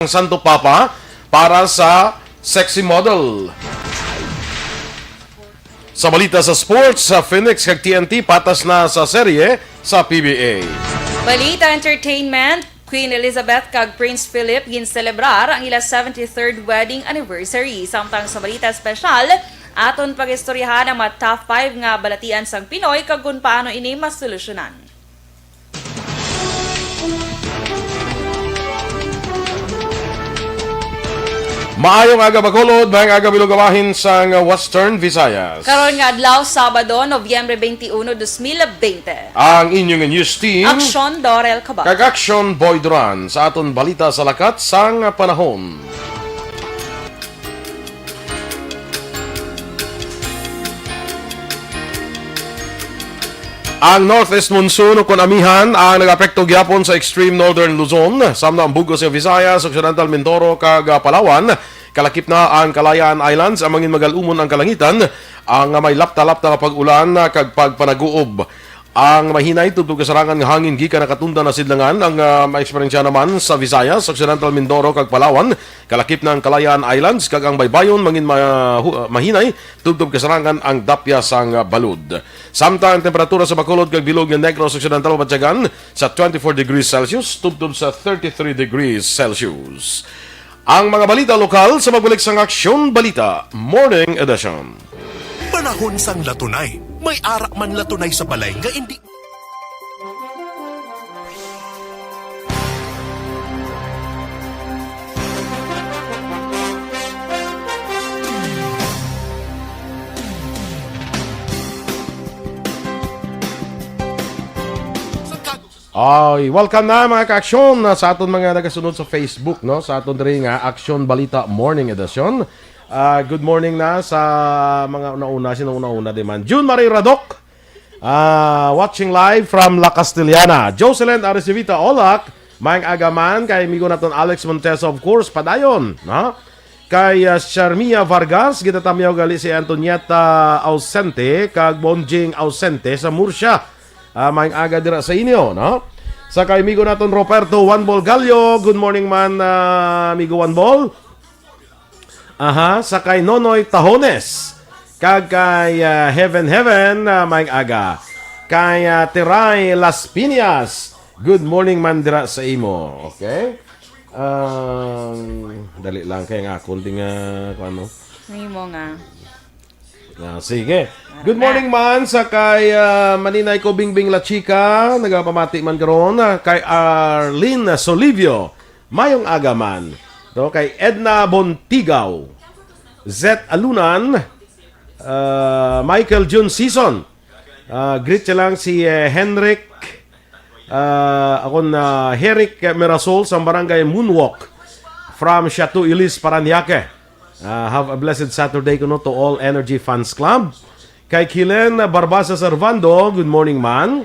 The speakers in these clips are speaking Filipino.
Ang Santo Papa para sa sexy model. Sa balita sa sports, sa Phoenix kag TNT patas na sa serye sa PBA. Balita Entertainment, Queen Elizabeth kag Prince Philip ginselebrar ang ila 73rd wedding anniversary. Samtang sa balita special, aton pagistoryahan ang mga top 5 nga balatian sang Pinoy kag kung paano ini masolusyonan. Maayong aga Bacolod, maayong aga bilugawahin sa Western Visayas. Karon nga adlaw Sabado, Nobyembre 21, 2020. Ang inyong news team, Aksyon, Dorel, Cabatu. kag Aksyon Boy Duran sa aton balita sa lakat sang panahon. Ang Northeast Monsoon o kunamihan ang nag-apekto gyapon sa extreme northern Luzon, samna ang Bugos sa Visayas, Occidental Mindoro kag Palawan. Kalakip na ang Kalayaan Islands, ang mangin magalumon ang kalangitan, ang may lapta-lapta nga pag-ulan kag pagpanaguob. Ang mahinay tubtog kasarangan nga hangin gikan nakatunda na sidlangan ang maeksperiensya naman sa Visayas, Occidental Mindoro kag Palawan. Kalakip na ang Kalayaan Islands kag ang baybayon mangin mahinay tubtog kasarangan ang dapya sang balud. Samtang ang temperatura sa Bacolod kag bilog nga Negros Occidental Batyagan sa 24 degrees Celsius tubtob sa 33 degrees Celsius. Ang mga balita lokal sa magbalik sang Aksyon Balita Morning Edition. Panahon sang latunay. May arak man latunay sa balay nga hindi. Ay, welcome na mga ka-aksyon sa aton mga nagasunod sa Facebook, no? Sa aton diri nga Aksyon Balita Morning Edition. Good morning na sa mga una-una, sino una-una di man. June Marie Radok, watching live from La Castellana. Jocelyn Aresivita Olak, mayang agaman kay migo naton Alex Montesa, of course, padayon, no? Kay Charmia Vargas, gitatamyaw gali si Antonieta Ausente, kag Bonjing Ausente sa Murcia. Mayang aga dira sa inyo, no? Sa kay migo naton Roberto One-Ball Gallo, good morning man, amigo One-Ball. Sa kay Nonoy Tahones, kag kay Heaven mayang aga. Kay Teray Las Piñas, good morning man dira sa imo, okay? Dali lang kay nga kunting ano. Ngayon mo nga. Sige. Good morning man sa kay Maninay ko Bingbing La Chica, nagapamati man karon kay Arlene Solivio, mayong aga man. So, kay Edna Bontigaw, Z Alunan, Michael June Season, greet siya lang si Henrik, akon Herrick Mirasol sa barangay Moonwalk from Chateau Ilis, Paranaque. Have a blessed Saturday kuno to all Energy Fans Club. Kay Kilen Barbasa Servando, good morning man.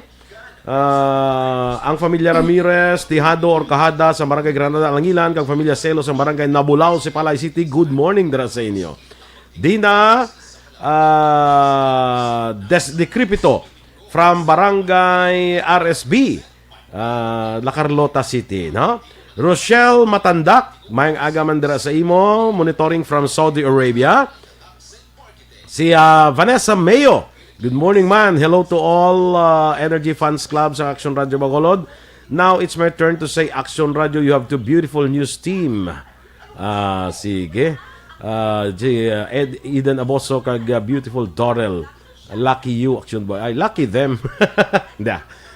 Ang pamilya Ramirez, Tihado Orcahada sa Barangay Granada, Alangilan, kag pamilya Selo sa Barangay Nabulao, Sipalay City, good morning dira sa inyo. Dina De Cripito from Barangay RSB, La Carlota City, no? Rochelle Matandak, mayang aga man dira sa imo, monitoring from Saudi Arabia. Si Vanessa Mayo, good morning man. Hello to all Energy Fans Club sa Aksyon Radio Bacolod. Now it's my turn to say, Aksyon Radio, you have two beautiful news team. Sige. Eden Aboso kag beautiful Dorel. Lucky you, Aksyon Boy. Ay, lucky them.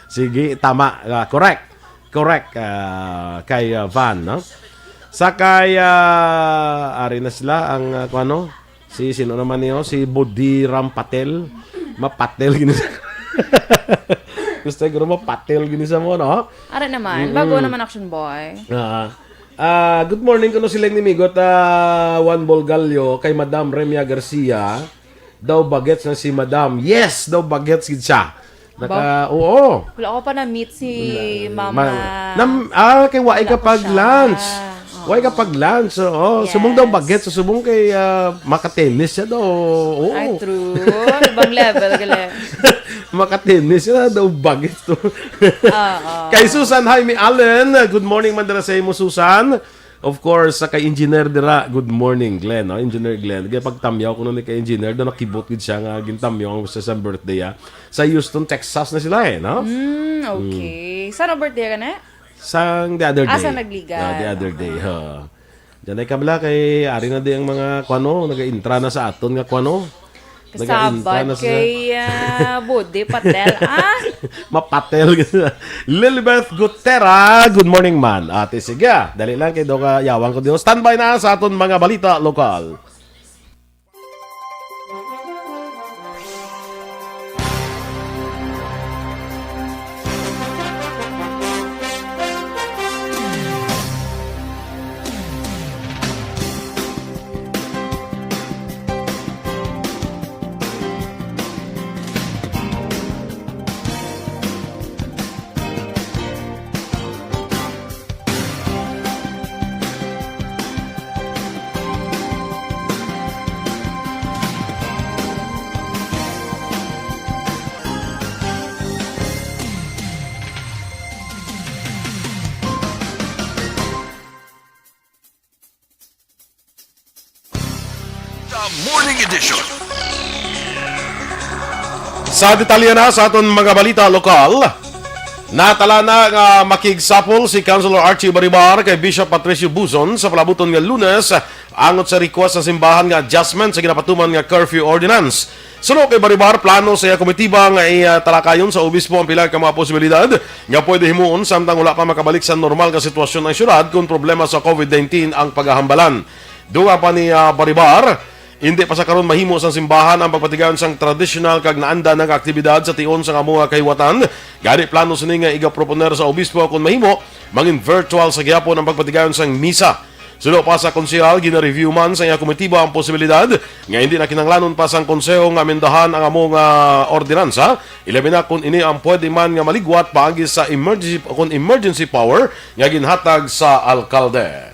Sige, tama. Correct. Kay Van, no? Sa kay ari na sila ang ano? Si sino naman niyo? Si Bodiram Patel. Mapatel gini sa. Gusto ko mapatel gini sa mo, no? Ara naman, bago naman Action Boy. Good morning kuno sila ni Migot One-Ball Gallo kay Madam Remia Garcia. Daw bagets na si Madam. Yes, daw bagets gid siya. Oo. Wala ko pa na-meet si Mama. Kay Wai ka pag-lunch. Why kapag lunch? Yes. Subong daw bagets. Subong kay makatennis siya daw. Ay, true. Ibang level. Makatennis siya daw bagets to. Kay Susan Jaime Allen, good morning man dala sa imo Susan. Of course, sa kay engineer dira, good morning Glenn, no? Engineer Glenn. Kaya pagtamyaw ko nun kay engineer, doon nakibot gid siya nga gintamyaw ang sa birthday sa Houston, Texas na sila no? Okay. Saan ang birthday ka na? Sang the other day. Sa nagligan. The other day, ha. Diyan ay kabla kay ari na di ang mga kwano, naga-intra na sa aton nga kwano. Kasabad kay Budi Patel. Mapatel. Lilibeth Gutera, good morning man. Ate, sige, dali lang kay Doka Yawang ko dito. Standby na sa aton mga balita lokal. Morning Edition. Sa detalye na sa aton mga balita lokal, natala na nga makigsapol si Councilor Archie Baribar kay Bishop Patricio Buzon sa palabuton nga Lunes angot sa request sa simbahan nga adjustment sa ginapatuman nga curfew ordinance. Suno kay Baribar, plano sa komitiba nga talakayon sa obispo ang pila ka mga posibilidad nga pwede himuon samtang wala pa makabalik sa normal nga sitwasyon ng syudad kung problema sa COVID-19 ang paghahambalan. Duwa pa ni Baribar, hindi pa sa karon mahimo sang simbahan ang pagpatigayon sang traditional kag naanda ng aktibidad sa tion sa mga kahiwatan. Gani plano sini nga iga-proponer sa obispo kung mahimo mangin virtual sa gyapon ang pagpatigayon sang misa. Sulo pa sa konsehal gina-review man sa iya komitiba ang posibilidad nga hindi na kinanglanon pa sang konseho nga amendahan ang among ordinansa, ilabi na kung ini ang pwede man nga maligwat paagi sa emergency power nga ginhatag sa alkalde.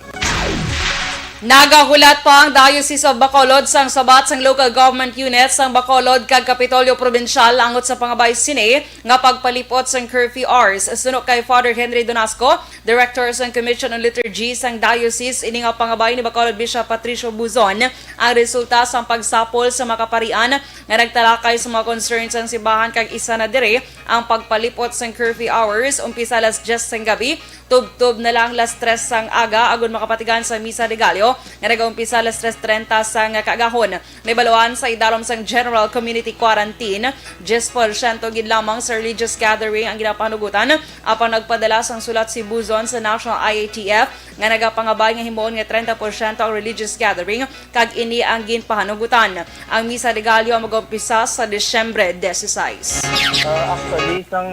Nagahulat pa ang Diocese of Bacolod sang sabat sang local government units sang Bacolod kag Kapitolyo Provincial angot sa pangabay sini nga pagpalipot sang curfew hours. Suno kay Father Henry Donasco, Director sang Commission on Liturgy sang Diocese, ini nga pangabay ni Bacolod Bishop Patricio Buzon ang resulta sang pagsapol sa makaparian nga nagtalakay sa mga concerns sang simbahan kag isa na dire ang pagpalipot sang curfew hours umpisa alas 10 sang gabi tub-tub na lang las 3 sang aga agon makapatigan sa Misa de Gallo nga nag-umpisa alas 3:30 sang kaagahon. Nabaluan sa idalom sang General Community Quarantine, 10% gid lamang sa religious gathering ang ginapanugutan apan nagpadala sang sulat si Buzon sa National IATF nga nagapangabay nga himuon nga 30% ang religious gathering kag ini ang ginpahanugutan. Ang Misa de Gallo ang mag-umpisa sa Disyembre 16. Actually, sang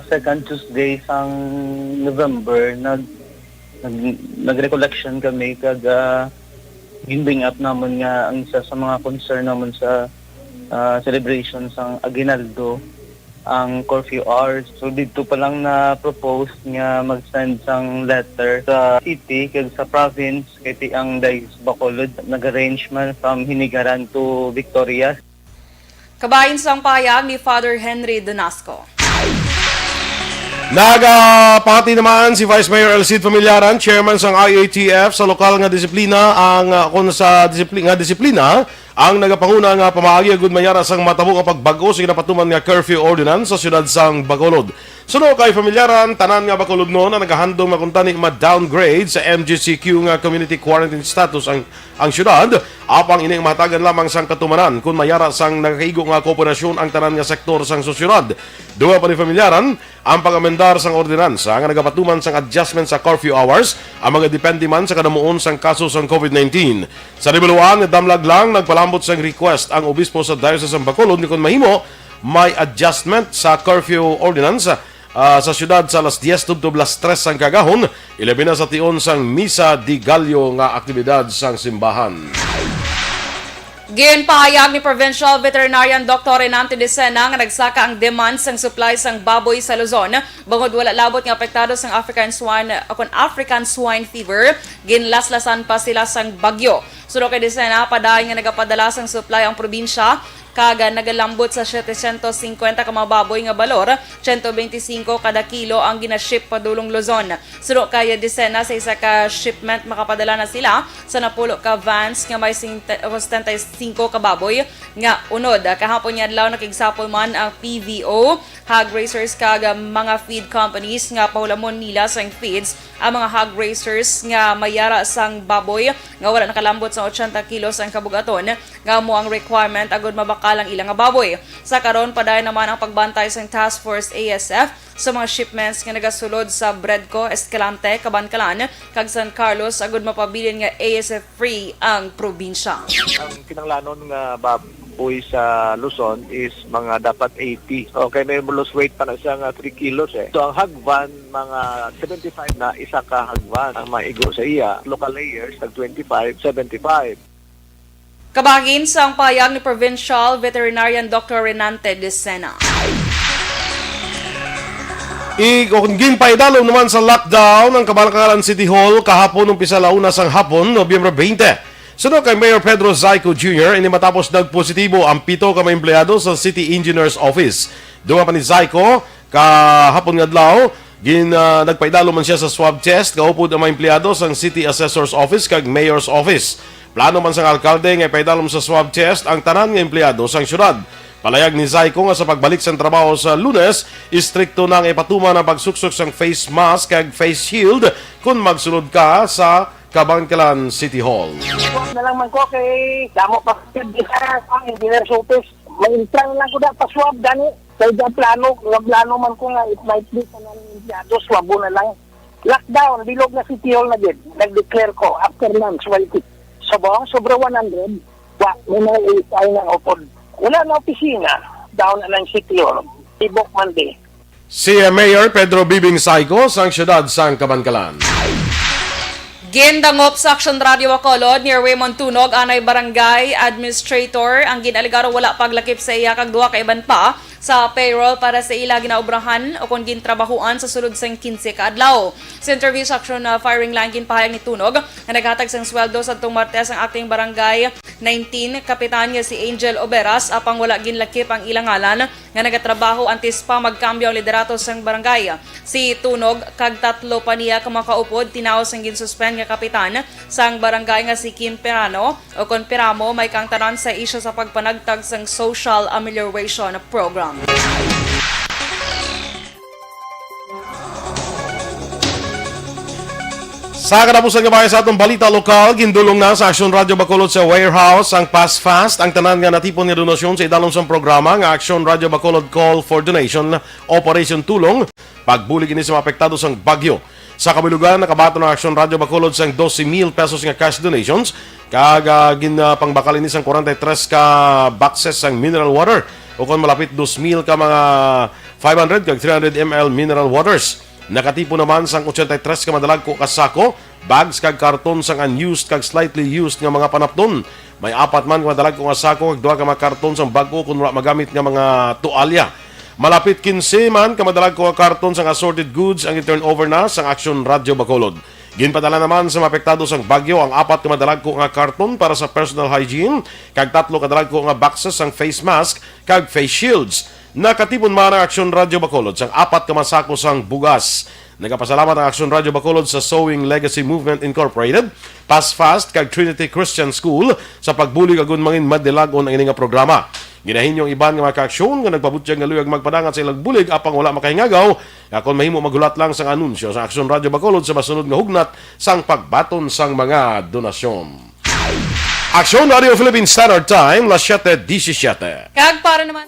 second Tuesday sang November, nag-recollection kami kag ginbring up naman nga ang isa sa mga concern naman sa celebration sang Aguinaldo ang curfew hours. So dito pa lang na propose nga mag-send sang letter sa city kag sa province kay ang Diocese Bacolod nag-arrange man from Hinigaran to Victoria. Kabahin sang payag ni Father Henry Donasco. Nagapati naman si Vice Mayor Elcid Familiaran, chairman sang IATF sa lokal nga disiplina kung sa disiplina ang nagapanguna nga pamaagi agud mayara sang matabo nga pagbago sa ginapatuman nga curfew ordinance sa siyudad sang Bacolod. Suno kay Familiaran, tanan nga Bacolod no na nagahandom makuntani ma-downgrade sa MGCQ nga community quarantine status ang siyudad apang ining mahatagan lamang sang katumanan kung mayara sang nakaigo nga kooperasyon ang tanan nga sektor sang sosyudad. Duwa pa ni Familiaran ang pag-amendar sang ordinansa nga nagapatuman sang adjustment sa curfew hours ang mga depende man sa kadamuon sang kaso sang COVID-19. Sa Ribeluan, damlag lang nagpalambot sang request ang obispo sa Diocese ng Bacolod ni kung mahimo may adjustment sa curfew ordinance sa syudad sa alas 10 tubtob alas 3 sang kagahon, ilabi na sa tion sang Misa de Gallo nga aktibidad sang simbahan. Ginpahayag ni Provincial Veterinarian Dr. Renante Decena nga nagsaka ang demand sang supply sang baboy sa Luzon bangod wala labot nga apektado sang African swine fever, ginlaslasan pa sila sang bagyo. Suno kay Decena, padayon nga nagapadala sang supply ang probinsya kaga nagalambot sa 750 ka mga baboy nga balor, 125 kada kilo ang ginaship padulong Luzon. Suno kaya desena sa isa ka shipment makapadala na sila sa napulo ka vans nga may 75 ka baboy nga unod. Kahapon niya adlaw nakigsapol man ang PVO, hog raisers kaga mga feed companies nga pahulamon nila sang feeds ang mga hog raisers nga mayara sang baboy nga wala nakalambot sa 80 kilos ang kabugaton nga mo ang requirement agud mabakal ang ilang nga baboy. Sa karon padayon naman ang pagbantay sang Task Force ASF sa mga shipments nga nagasulod sa Bredco, Escalante, Cabancalan, kag San Carlos agud mapabilin nga ASF free ang probinsya. Ang kinanglanon nga baboy sa Luzon is mga dapat 80. Okay, may lose weight pa na siya nga 3 kilos eh. So ang hagvan, mga 75 na isa ka hagvan ang maigo sa iya. Local layers, tag 25, 75. Kabagin sa ang payag ni Provincial Veterinarian Dr. Renante de Sena. Ginpaidalo naman sa lockdown ng Cabancalan City Hall kahapon umpisa launa sang hapon, Nobyembre 20. Sunod kay Mayor Pedro Zaico Jr., ini matapos nagpositibo ang 7 ka mga empleyado sa City Engineer's Office. Dunga pa ni Zaico, kahapon nga adlaw, nagpaidalo man siya sa swab test, kaupod ang mga empleyado sa City Assessor's Office kag Mayor's Office. Plano man sa alkalde nga ipaidalom sa swab test ang tanan nga empleyado sa syudad. Palayag ni Zaico nga sa pagbalik sa trabaho sa Lunes, istrikto nang ipatuman ang pagsuksok sang face mask kag face shield kung magsulod ka sa Cabancalan City Hall. Na lang man ko kay damo pa sa engineer's office. Maintang lang ko da pa swab gani. Kaya plano man ko nga it might be sa ng empleyado, swabo na lang. Lockdown, bilog na City Hall na din. Nag-declare ko after lunch, sobra 100. May mga ay na upod. Wala na opisina, down na lang City Hall. Tibok Monday. Si Mayor Pedro Bibing Saico sang syudad sang Cabancalan. Gindangop sa Aksyon Radio Bacolod near Raymond Tunog anay barangay administrator ang ginaligaro wala paglakip sa iya kag duha ka iban pa sa payroll para sa ila ginaobrahan o kung gintrabahuan sa sulod sang 15 ka adlaw. Sa interview sa Aksyon firing line ginpahayag ni Tunog na naghatag sang sweldo sa tong Martes ang acting barangay 19 kapitan nga si Angel Oberas apang wala ginlakip ang ilang ngalan nga nagatrabaho antes pa magkambyo ang liderato sang barangay. Si Tunog kag tatlo pa niya kamakaupod tinaos ang ginsuspend nga kapitan sang barangay nga si Kim Perano o kon Peramo may kang tanan sa isyu sa pagpanagtag sang social amelioration program. Sa katapusan nga bayan sa atong balita lokal, gindulong na sa Aksyon Radio Bacolod sa warehouse ang Pass Fast, ang tanan nga natipon nga donasyon sa idalom sang programa nga Aksyon Radio Bacolod Call for Donation Operation Tulong, pagbulig ini sa mga apektado sang bagyo. Sa kabilugan, nakabato ng Aksyon Radio Bacolod sang 12,000 pesos nga cash donations, kag ginpangbakal ini sang 43 ka boxes sang mineral water, o kung malapit 2,000 ka mga 500 kag 300 ml mineral waters. Nakatipo naman sang 83 ka madalag ko kasako, bags kag karton sang unused kag slightly used nga mga panapton. May 4 man ka madalag ko kasako kag 2 ka mga karton sang bago kun wala magamit nga mga tualya. Malapit 15 man ka madalag ko karton sang assorted goods ang i-turnover na sang Aksyon Radio Bacolod. Ginpadala naman sa mapektado sang bagyo ang 4 ka madalag ko nga karton para sa personal hygiene, kag 3 ka madalag ko nga boxes sang face mask kag face shields. Nakatipon man ang Aksyon Radio Bacolod sang 4 ka masako sang bugas. Nagapasalamat ang Aksyon Radio Bacolod sa Sowing Legacy Movement Incorporated, Pass Fast kag Trinity Christian School sa pagbulig agon mangin madilagon ang ining programa. Ginahin yung iban nga mga kaaksyon nga nagpabutyag nga luyag magpadangat sa ilang bulig apang wala makahingagaw. Kung mahimo magulat lang sang anunsyo sa Aksyon Radio Bacolod sa masunod nga hugnat sang pagbaton sang mga donasyon. Aksyon Radio Philippine Standard Time, las 7:17. Kag para naman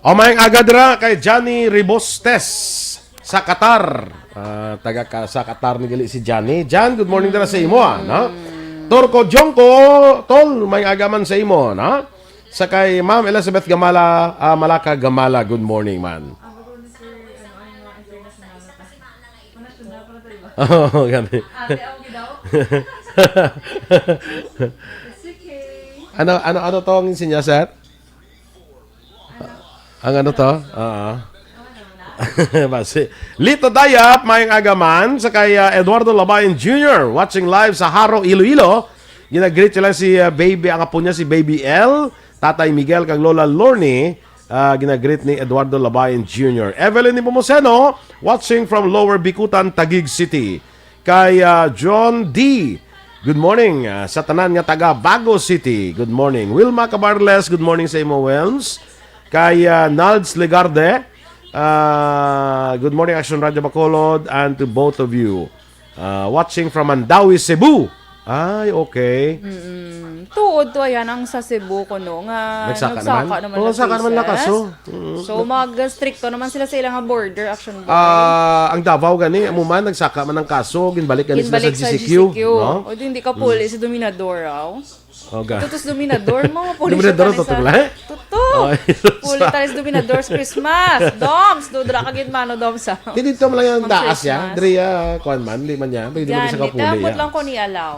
O mayang agadra kay Johnny Ribostes sa Qatar. Sa Qatar ni gali si Johnny. Jan, good morning dira sa imo, no? Torko Jongko, tol, may agaman sa imo, no? Sa kay Ma'am Elizabeth Gamala, Malaka Gamala, good morning, man. Oh, gani. ano to ang insinya, sir? Ang ano to? Basi. Lito Dayap, mayang agaman sa kay Eduardo Labayan Jr. watching live sa Haro, Iloilo. Ginagreet sila si baby, ang apo niya si Baby L, Tatay Miguel kag Lola Lorne. Ginagreet ni Eduardo Labayan Jr. Evelyn Nipomuceno watching from Lower Bikutan, Taguig City. Kay John D. Good morning sa tanan nga taga Bago City. Good morning. Wilma Cabarles, good morning sa imo, Welms. Kay Nalds Legarde, good morning Aksyon Radio Bacolod, and to both of you watching from Mandawi, Cebu. Ay, okay. Tuod to ayan ang sa Cebu ko no nga Nagsaka naman? naman Oo, na saka naman cases. lakaso. So mag-stricto naman sila sa ilang border action ba? Ang Davao gani, amuman nagsaka man ng kaso, ginbalik gani sila sa Ginbalik sa GCQ, GCQ. no? O di hindi ka puli si Dominador raw. Okay. Tutos Dominador, mga pulis. Dominador, totoo lang? Tuto. Ay, Puli tayo sa Dominador sa Christmas. Doms, dudra ka gid mano doms. Di dito man lang yung Ang daas Christmas. ya. Diri kuan man, di man niya. Pwede mo Yan, sa kapuli tapos ya. lang ko ni alaw.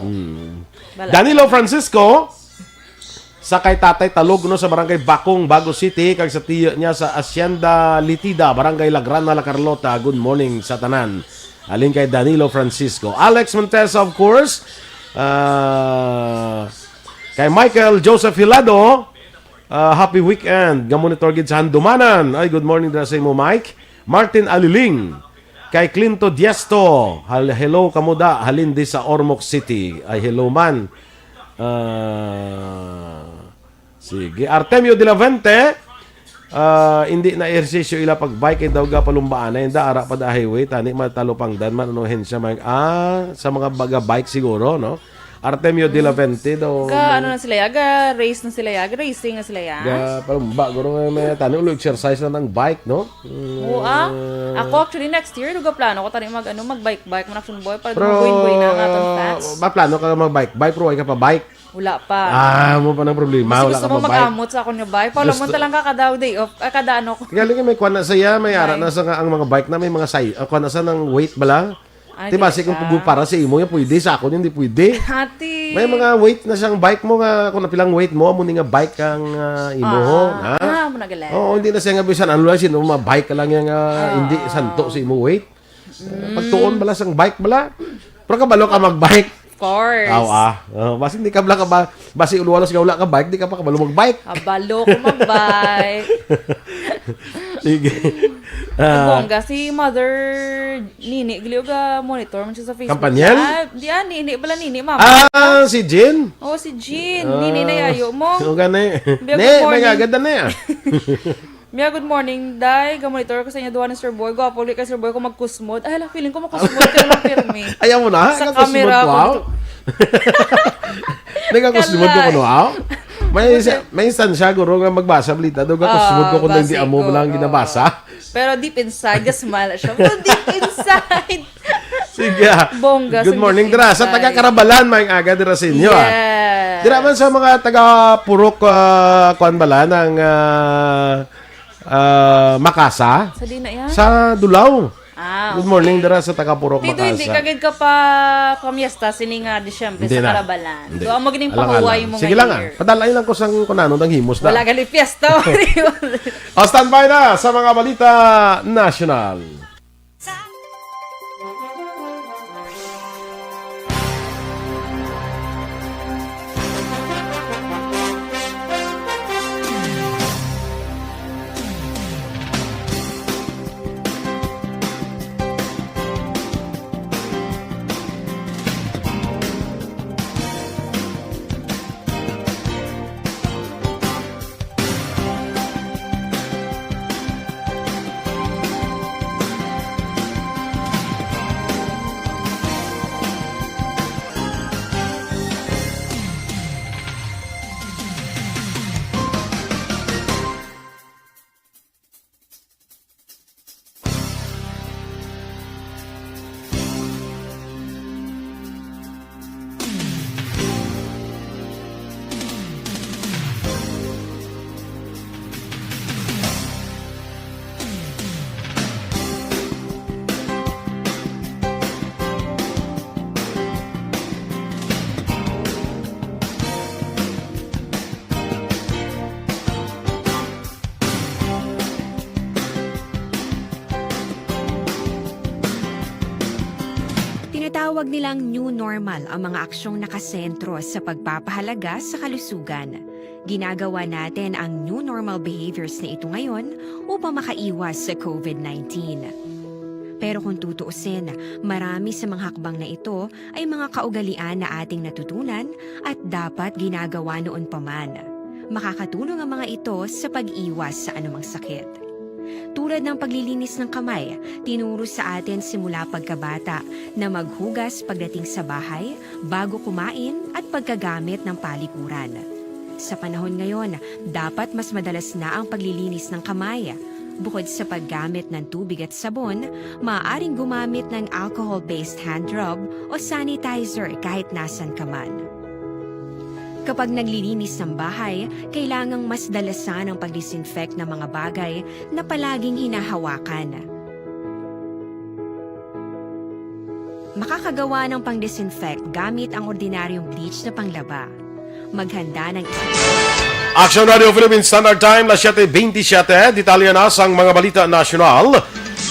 Bala. Danilo Francisco sa kay Tatay Talog no sa Barangay Bakong, Bago City, kag sa tiyo niya sa Hacienda Litida, Barangay Lagrana, La Carlota. Good morning sa tanan. Alin kay Danilo Francisco. Alex Montesa, of course. Kay Michael Joseph Hilado, happy weekend. Gamonitor gid sa Handumanan. Ay, good morning dira sa imo, Mike. Martin Aliling. Kay Clinto Diesto, hello kamuda, halin di sa Ormoc City. Ay, hello man. Sige. Artemio de la Vente, hindi na ehersisyo ila pag bike daw ga palumbaan na inda ara pa da highway tani matalupang dan man ano hensya man sa mga baga bike siguro, no? Artemio de la Vente daw. Ano na sila yaga, race na sila yaga, racing na sila yaga. Ga palumba guro may tani ulo exercise na ng bike, no? Oo, ako actually next year duga plano ko tani mag-bike man action boy para dumaboy na ang atong fats. Ba plano ka mag-bike? Bike pro ay ka pa bike? Wala pa. Mo pa ng problema. Wala Gusto ka mo pa bike. mag-amot sa akong bike. Paulo mo talang kakadaw day off. Kada ano ko. Galing may kwan na saya, may ara na sa nga ang mga bike na may mga size. Kwan na sa ng weight bala. Ay, Diba, di kung ka. para sa imo, yan pwede. Sa ako, hindi pwede. Hati. May mga weight na siyang bike mo nga, kung napilang weight mo, muna nga bike kang imo ho. Mo nagalan. Oo, hindi na siya nga bisan. Ano lang, sino bike ka lang yung hindi santo sa imo weight. Pagtuon bala sang bike bala. Pero kabalo ka mag-bike. Of course. Basi hindi ka bala ka ba, basi ulwalas ka wala ka bike, di ka pa kabalo mag-bike. Abalo ko mag-bike. Sige. Bongga, si Mother Nini, gliw ka monitor man siya sa Facebook. Kampanyel? Nini, bala Nini, mama. Si Jin. Oh, si Jean. Nini na yayo mo. So, gani. Good Ne, may morning. gaganda na yan. Mia, good morning, Day. Gamonitor ko sa inyo duwa ni Sir Boy. Gwapo ulit kay Sir Boy ko mag-kusmod. Ay, feeling ko mag-kusmod ka lang pirmi. Ayaw mo na? Sa Nagkakusumod camera ko, ko. aw? Nagkakusumod ko kuno, aw? May instansya, guro nga magbasa, balita. Doon kakusumod ko kung hindi amo mo lang ginabasa. Pero deep inside, gasmala siya. Pero deep inside. Sige. Bongga, Good sa morning, deep Dra. Sa inside. taga-Karabalan, may aga dira sa inyo, Yes. Dira man sa mga taga-Purok, kuan bala, ng Makasa. Sa di na yan? Sa Dulaw. Ah, Good morning, Dra, sa taga-Purok, Tito, Makasa. hindi kagad ka pa pamiesta sininga Disyembre Hindi sa na. Karabalan. Hindi. Doon mo gining Alang-alang. pahuway mo Sige lang, padalay lang ko sa kunano ng himos na. Wala gali fiesta. O, standby na sa mga balita national. Tinatawag nilang new normal ang mga aksyong nakasentro sa pagpapahalaga sa kalusugan. Ginagawa natin ang new normal behaviors na ito ngayon upang makaiwas sa COVID-19. Pero kung tutuusin, marami sa mga hakbang na ito ay mga kaugalian na ating natutunan at dapat ginagawa noon pa man. Makakatulong ang mga ito sa pag-iwas sa anumang sakit. Tulad ng paglilinis ng kamay, tinuro sa atin simula pagkabata na maghugas pagdating sa bahay, bago kumain at pagkagamit ng palikuran. Sa panahon ngayon, dapat mas madalas na ang paglilinis ng kamay. Bukod sa paggamit ng tubig at sabon, maaaring gumamit ng alcohol-based hand rub o sanitizer kahit nasan ka man. Kapag naglilinis ng bahay, kailangang mas dalasan ang pag-disinfect ng mga bagay na palaging hinahawakan. Makakagawa ng pang-disinfect gamit ang ordinaryong bleach na panglaba. Maghanda ng Aksyon Radio Philippines Standard Time, las 7:27. Detalya na sang mga balita nasyonal.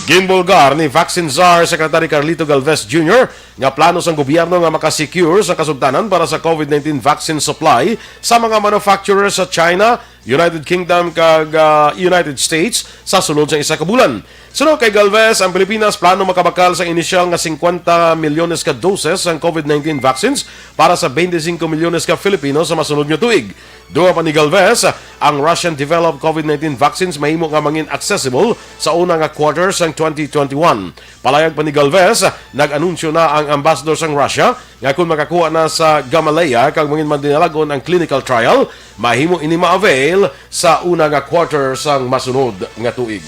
Ginbulgar ni Vaccine Czar Secretary Carlito Galvez Jr. nga plano sang gobyerno nga makasecure sa kasugdanan para sa COVID-19 vaccine supply sa mga manufacturers sa China, United Kingdom kag United States sa sunod sa isa ka bulan. Sunod kay Galvez, ang Pilipinas plano makabakal sa inisyal nga 50 milyones ka doses ng COVID-19 vaccines para sa 25 milyones ka Filipino sa masunod nga tuig. Duwa pa ni Galvez, ang Russian-developed COVID-19 vaccines mahimo nga mangin accessible sa una nga quarter sang 2021. Palayag pa ni Galvez, nag-anunsyo na ang ambassador sang Russia nga kung makakuha na sa Gamaleya kag mangin mandinalagon ang clinical trial, mahimo ini ma-avail sa una nga quarter sang masunod nga tuig.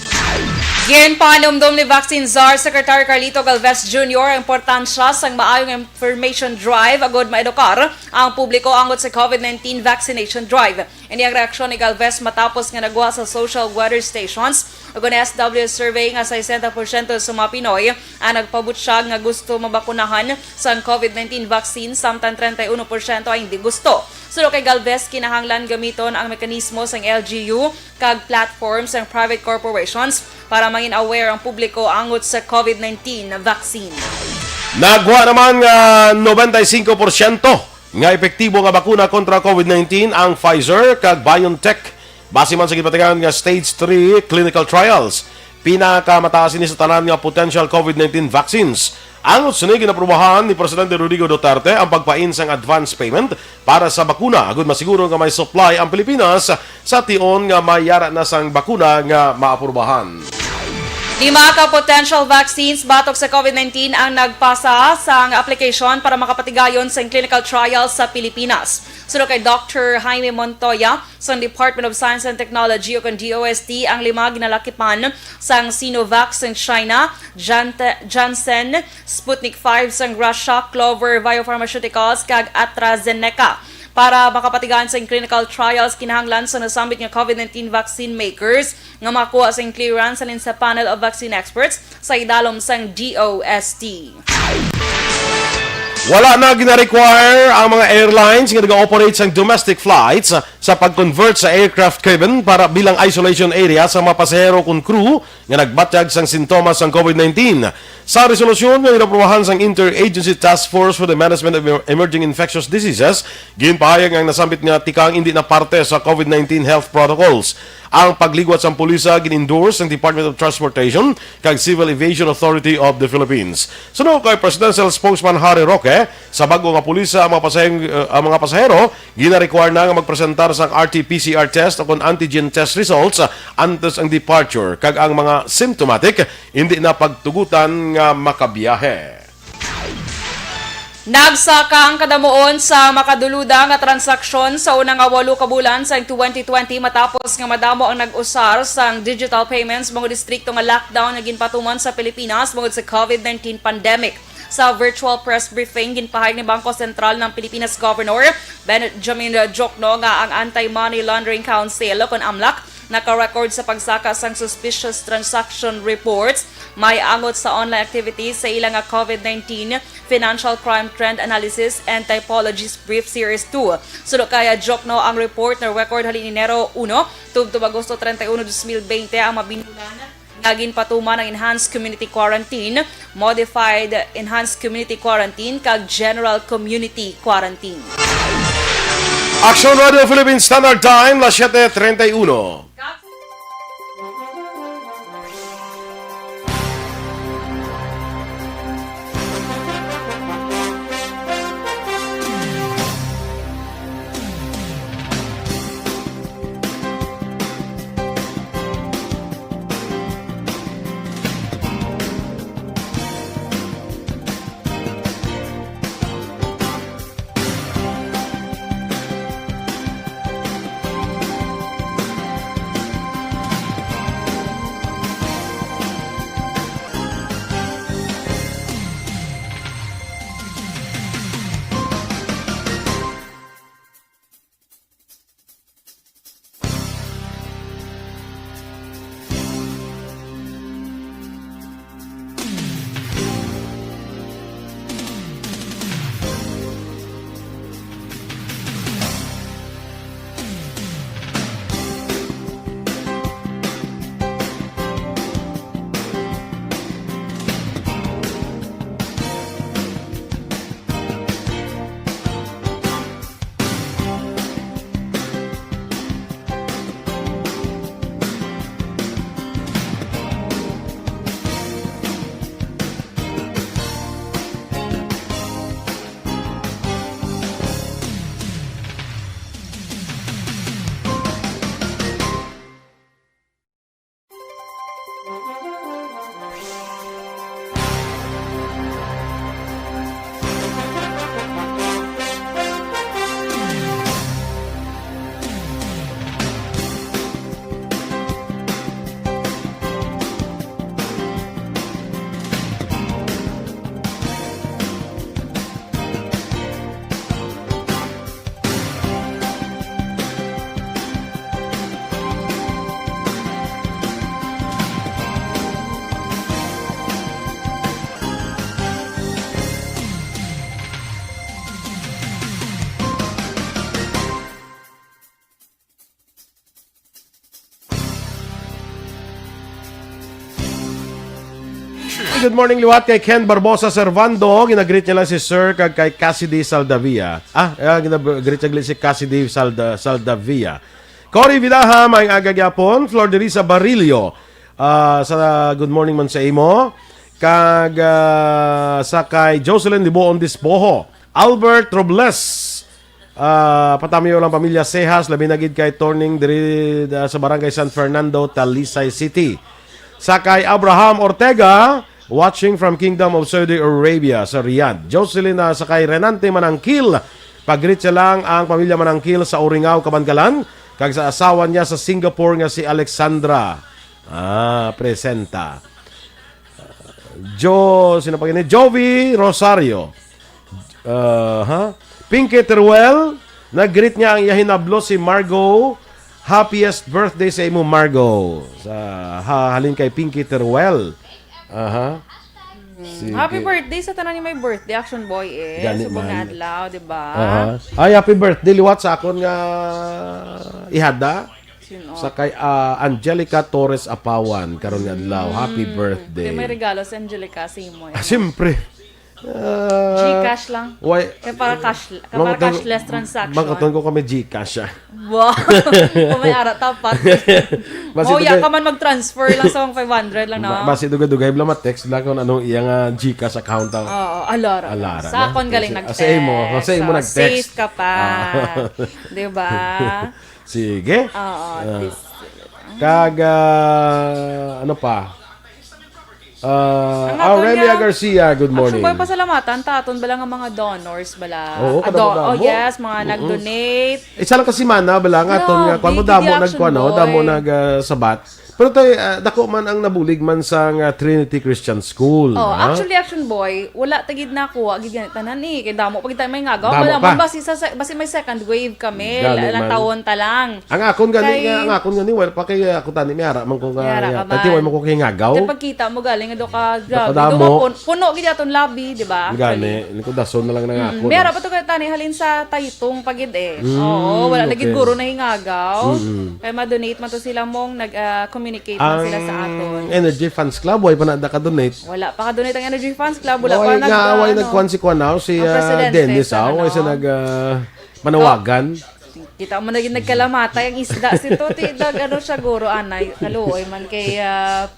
Ginpanumdum ni Vaccine Czar Secretary Carlito Galvez Jr. ang importansya sang maayong information drive agod maedukar ang publiko angot sa COVID-19 vaccination drive. Ini ang reaksyon ni Galvez matapos nga nagwa sa social weather stations agod na SW survey nga 60% sa mga Pinoy ang nagpabutyag nga gusto mabakunahan sa COVID-19 vaccine samtang 31% ay hindi gusto. Sulo kay Galvez, kinahanglan gamiton ang mekanismo sang LGU kag platforms ng private corporations para mangin aware ang publiko angot sa COVID-19 vaccine. Nagwa naman nga 95% nga epektibo nga bakuna kontra COVID-19 ang Pfizer kag BioNTech. Base man sa gipatagan nga stage 3 clinical trials. Pinakamataas ini sa tanan nga potential COVID-19 vaccines. Ang sunod ginaprubahan ni Presidente Rodrigo Duterte ang pagpain sang advance payment para sa bakuna agud masiguro nga may supply ang Pilipinas sa tion nga mayara na sang bakuna nga maaprubahan. 5 ka potential vaccines batok sa COVID-19 ang nagpasa sa application para makapatigayon sa clinical trials sa Pilipinas. Sunod kay Dr. Jaime Montoya sa Department of Science and Technology o DOST, ang 5 ginalakipan sang Sinovac sa China, Janssen, Sputnik 5 sa Russia, Clover Biopharmaceuticals kag AstraZeneca. Para makapatigaan sa clinical trials, kinahanglan sa nasambit nga COVID-19 vaccine makers nga makuha sa clearance alin sa panel of vaccine experts sa idalom sang DOST. Wala na gina-require ang mga airlines nga nag-operate sa domestic flights sa pag-convert sa aircraft cabin para bilang isolation area sa mga pasahero kung crew nga nagbatyag sang sintomas ng COVID-19. Sa resolusyon nga inaprubahan sang Interagency Task Force for the Management of Emerging Infectious Diseases, ginpahayag ang nasambit nga tikang hindi na parte sa COVID-19 health protocols. Ang pagligwat sa pulisa gin-endorse ng Department of Transportation kag Civil Aviation Authority of the Philippines. Sunod kay Presidential Spokesman Harry Roque, sa bago nga pulisa ang mga pasahero gina-require na nga magpresentar sang RT-PCR test o antigen test results antes ang departure kag ang mga symptomatic hindi na pagtugutan nga makabiyahe. Nagsaka ang kadamuon sa makaduluda nga transaksyon sa unang 8 ka bulan sa 2020 matapos nga madamo ang nag-usar sang digital payments mga distrikto nga lockdown nga ginpatuman sa Pilipinas bungod sa COVID-19 pandemic. Sa virtual press briefing, ginpahayag ni Bangko Sentral ng Pilipinas Governor Benjamin Jokno nga ang Anti-Money Laundering Council o AMLAC naka-record sa pagsaka sang suspicious transaction reports may angot sa online activities sa ilang COVID-19 Financial Crime Trend Analysis and Typologies Brief Series 2. Sunod kaya Jokno ang report na record halin Enero 1 tubto Agosto 31, 2020 ang mabinulan Naging patuman ang enhanced community quarantine, modified enhanced community quarantine, kag general community quarantine. Aksyon Radio Philippine Standard Time, las 7:31. Good morning, liwat kay Ken Barbosa Servando. Ginagreet niya lang si Sir kag kay Cassidy Saldavia. Ginagreet niya si Cassidy Saldavia. Cory Vidaha, may agagyapon. Florderisa Barillo. Sa good morning man sa imo. Kag sa kay Jocelyn Liboon Dispoho. Albert Robles. Patamiyo lang pamilya Sejas. Labi nagid kay Turning diri sa barangay San Fernando, Talisay City. Sa kay Abraham Ortega, watching from Kingdom of Saudi Arabia sa Riyadh. Jocelyn sa kay Renante Manangkil. Pag-greet siya lang ang pamilya Manangkil sa Uringaw, Kabanggalan. Kag sa asawa niya sa Singapore nga si Alexandra. Presenta. Sino pa Jovi Rosario. Pinky Teruel. Nag-greet niya ang yahinablo si Margot. Happiest birthday sa imo, Margot. Sa halin kay Pinky Teruel. Happy birthday sa tanan ni may birthday, Action Boy Gani Subong man. adlaw, di ba? Ay, happy birthday. Liwat sa akon nga ihada. Sino? Sa kay Angelica Torres Apawan. Karon nga adlaw. Happy birthday. May regalo sa Angelica sa imo. Siyempre. Gcash lang. Why? Kaya para cashless transaction. Bangkaton ko kami Gcash. Wow. Kung may ara tapat. Ya ka man mag-transfer lang sa 500 lang na. Basi dugay-dugay bla text lang kung anong iyang Gcash account. Oo, alara. na? Sa akon galing nag-text. Sa imo nag-text. Safe ka pa. 'Di ba? Sige. Oo, Kag ano pa? Aurelia Garcia, good morning. Actually, pasalamatan taton bala nga mga donors bala. Oo, kadamo. Yes, mga nag-donate. Isa lang kasi mana bala nga ton nga kwan mo damo damo sabat. Pero tayo, dako man ang nabulig man sa Trinity Christian School. Actually, Action Boy, wala tagid na ako. Agid ganit tanan kay damo pag tayo may ngagaw. Damo pa. Basi may second wave kami. Lang taon ta lang. Ang akon gani, well, pa kay ako tani may ara man ko nga. Tati mo ko kay ngagaw. Kaya pagkita mo galing do ka grabe. Damo. Puno gid aton lobby, di ba? Gani, ko dason na lang nang ako. Mera pa to kay tani halin sa taytong pagid Oo, wala nagid guro na hingagaw. Kaya ma-donate man to sila mong nag-communicate man sila sa aton. Energy Fans Club, why pa na donate? Wala pa ka-donate ang Energy Funds Club. Wala Why pa why nagkuhan si Kwan now? Si ang presidente Dennis, sa why siya manawagan? Kita mo naging nagkalamatay ang isda si Toti. Siya guro, anay. Kaluoy man kay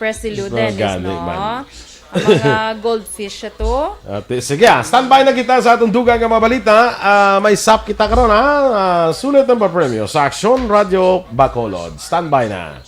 Presilu Dennis, gani, no? man. Ang mga goldfish ito. Sige, standby na kita sa atong dugang nga mga balita. May sap kita karon ha. Sulit ng papremyo sa Aksyon Radio Bacolod. Standby na.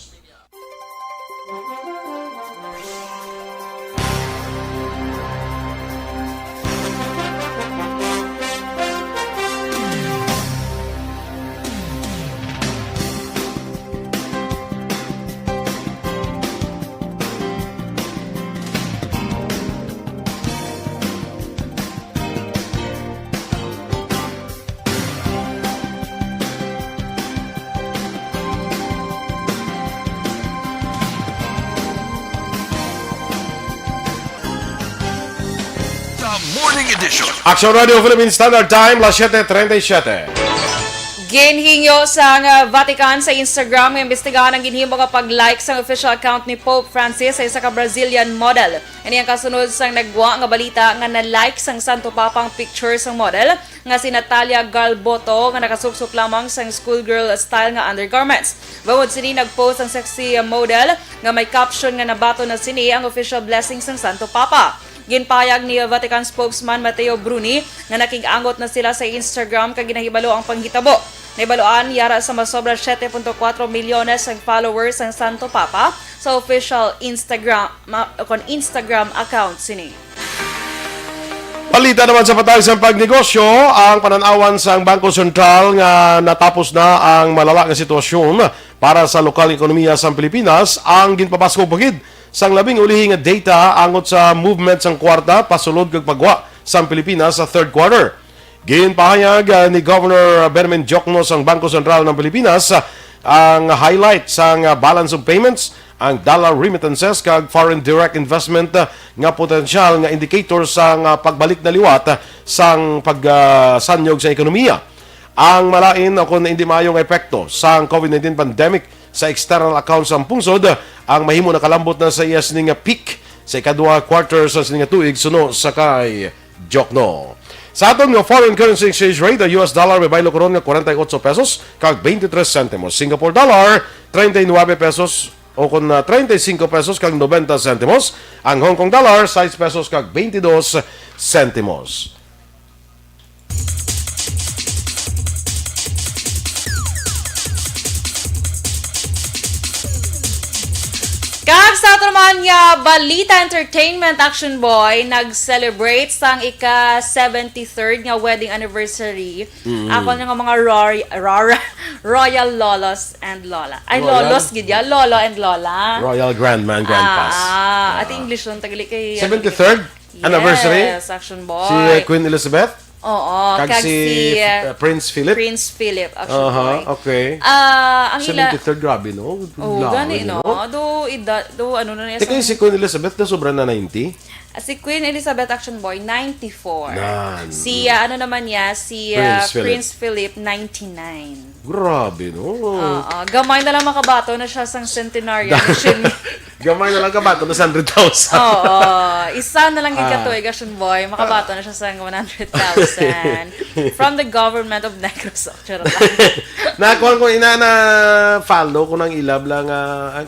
The Morning Edition. Aksyon Radio Philippine Standard Time, las 7:37. Ginhingyo sa Vatican sa Instagram nga imbestigahan ang ginhimo nga pag-like sa official account ni Pope Francis sa isa ka Brazilian model. Ini ang kasunod sang nagwa nga balita nga na-like sang Santo Papang picture sang model nga si Natalia Galboto nga nakasuksok lamang sang schoolgirl style nga undergarments. Bawod sini nagpost ang sexy model nga may caption nga nabato na sini ang official blessing sang Santo Papa. Ginpayag ni Vatican spokesman Matteo Bruni nga nakig-angot na sila sa Instagram kag ginahibalo ang panghitabo. Naibaluan yara sa masobra 7.4 milyones ang followers ang Santo Papa sa official Instagram account sini. Balita naman sa patay sa pagnegosyo, ang pananawan sa Bangko Sentral nga natapos na ang malala nga sitwasyon para sa lokal ekonomiya sa Pilipinas ang ginpabasko bagid sang labing ulihi nga data angot sa movement sang kwarta pasulod kag pagwa sa Pilipinas sa third quarter. Ginpahayag ni Governor Benjamin Diokno sang Bangko Sentral ng Pilipinas ang highlight sang balance of payments, ang dollar remittances kag foreign direct investment nga potensyal nga indicator sang pagbalik na liwat sang pagsanyog sa ekonomiya. Ang malain kung hindi maayong epekto sang COVID-19 pandemic sa external accounts ang pungsod, ang mahimo nakalambot na sa iyas ning peak sa ikaduha quarter sa sining tuig suno sa kay Diokno. Sa aton nga foreign currency exchange rate, ang US dollar may baylo karon nga 48 pesos kag 23 centimos. Singapore dollar 39 pesos o kun 35 pesos kag 90 centimos. Ang Hong Kong dollar 6 pesos kag 22 centimos. Kag sa ato naman nga Balita Entertainment Action Boy nag-celebrate sang ika-73rd nga wedding anniversary. Ako nga mga Royal Lolos and Lola. Ay, Royal? Lolos gid ya, Lolo and Lola. Royal Grandman, Grandpass. At English nun tagali kay 73rd anniversary. Yes, Action Boy. Si Queen Elizabeth. Oo, Kag si Prince Philip. Prince Philip, Action Boy. Okay. Ang ila 73rd, grabe, no? gani no. Do ano na niya. Teka, si Queen Elizabeth na sobrang na 90? Si Queen Elizabeth Action Boy 94. Nan. Si ano naman niya, si Prince Philip 99. Grabe, no? Gamay na lang makabato na siya sang centenarian. Gamay na lang ka ba? Ito na 100,000. Oo. Isa na lang ikatuig, Action Boy. Makabato na siya sa 100,000 from the government of Negros. Charot lang. Nakuha ko follow ko ng ilab lang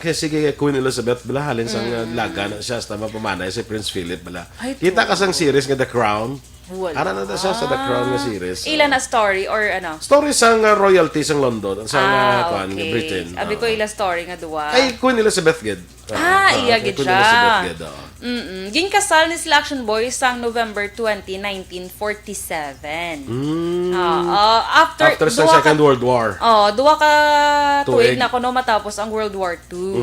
kasi kay Queen Elizabeth bala halin sang laga na siya sa mapamanay si Prince Philip bala. Ay, Kita ka sang series nga The Crown. Wala. Ara na siya sa The Crown nga series. Ilan na story or ano? Story sang royalty sang London, sang okay. Britain. Abi ko ila story nga duwa. Ay Queen Elizabeth gid. Iya gid Queen siya. Elizabeth gid. Ginkasal ni sila Action Boy sang November 20, 1947. After sa Second World War. Duwa ka tuig Tuig. na kuno matapos ang World War II.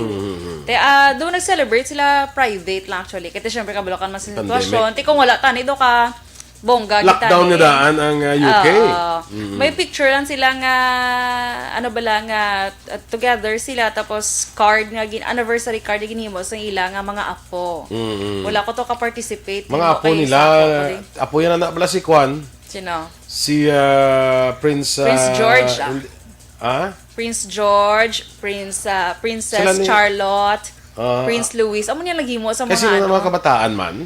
Doon nag-celebrate sila private lang actually. Kasi syempre kabalokan man sa sitwasyon. Kung wala tani do ka bongga Lockdown na daan ang UK. May picture lang sila nga nga together sila tapos card nga anniversary card ginhimo sa ila nga mga apo. Wala ko to ka-participate. Mga apo nila, apo yan na bala si Kwan. Sino? Si Prince Prince George. Ah? Prince George, Sila Princess ni- Charlotte, Prince Louis. Amo niya lagi mo sa Kasi mga mga kabataan man.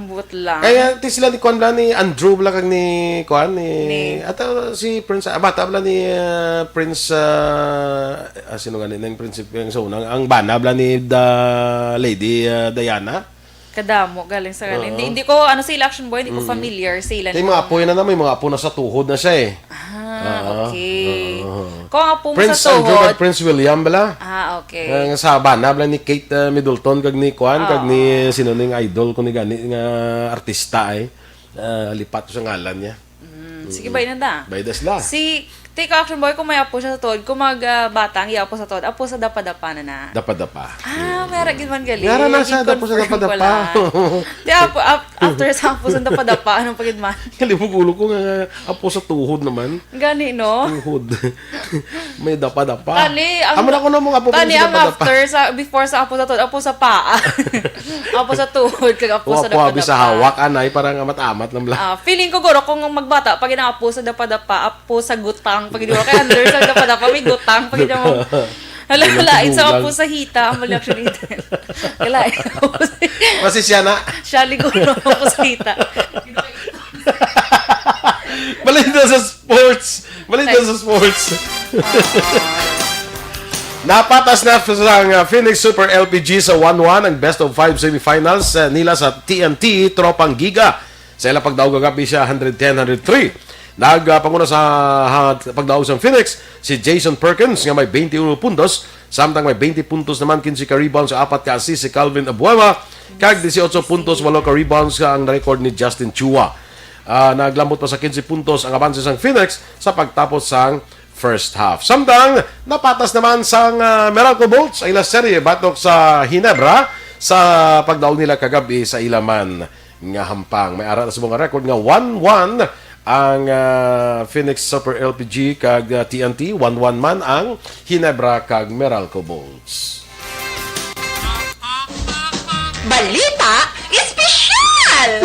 but lang. Kaya ti sila ni Kwan bla ni Andrew bla kag ni Kwan ni ato si Prince bata bla ni Prince sino ganin ng Prince yung sa unang ang bana bla ni the Lady Diana. Kadamo galing sa galing. Hindi ko sila Action Boy, hindi ko familiar sila. Yung mga apo yun na may mga apo na sa tuhod na siya eh. Okay. Kung ang apo mo Prince sa Andrew tuhod. kag Prince William bala. Okay. Ang sa bana bla ni Kate Middleton kag ni Kwan kag ni sino ning idol ko ni gani nga artista ay lipat ko sa ngalan niya. Sige, bay na da. Baydas la. Si Take Action Boy, kung may apo siya sa tuhod, kung batang, iapo sa tuhod, apo sa dapa-dapa na. Dapa-dapa. Meron gid man galing. Yara na siya, dapo sa I-confirm ko dapa-dapa. lang. Di, after sa apo sa dapa-dapa, anong pagid man? Kalibog ulo ko nga apo sa tuhod naman. Gani, no? Tuhod. May dapa-dapa. Tani, Amo na ko na mga apo Tani, sa ang dapa-dapa. before sa apo sa tuhod, apo sa paa. Apo sa tuhod, kag apo O sa apo abi dapa-dapa. sa hawak anay parang amat-amat lang bla. Feeling ko guro kung magbata pag apo sa dapa-dapa, apo sa gutang pag guro kay under sa dapa-dapa may gutang pag mo. Hala, sa apo sa hita, ang mali actually. Kalain. Kasi siya na. Siya liguro apo sa hita. Balita sa sports. Balita sa sports. Napatas na sa Phoenix Super LPG sa 1-1 ang best of 5 semifinals nila sa TNT Tropang Giga. Sa ilang pagdaog kagabi siya 110-103. Nagpanguna sa pagdaog sa Phoenix si Jason Perkins nga may 21 puntos, samtang may 20 puntos naman 15 ka-rebounds sa 4 ka-assist si Calvin Abueva, kag 18 puntos 8 ka-rebounds ang record ni Justin Chua. Naglambot pa sa 15 puntos ang abanse sang Phoenix sa pagtapos sang first half. Samtang napatas naman sang Meralco Bolts ay ilang serye batok sa Ginebra sa pagdaog nila kagabi sa ilaman nga hampang. May ara na sa mga record nga 1-1 ang Phoenix Super LPG kag TNT, 1-1 man ang Ginebra kag Meralco Bolts. Balita Espesyal!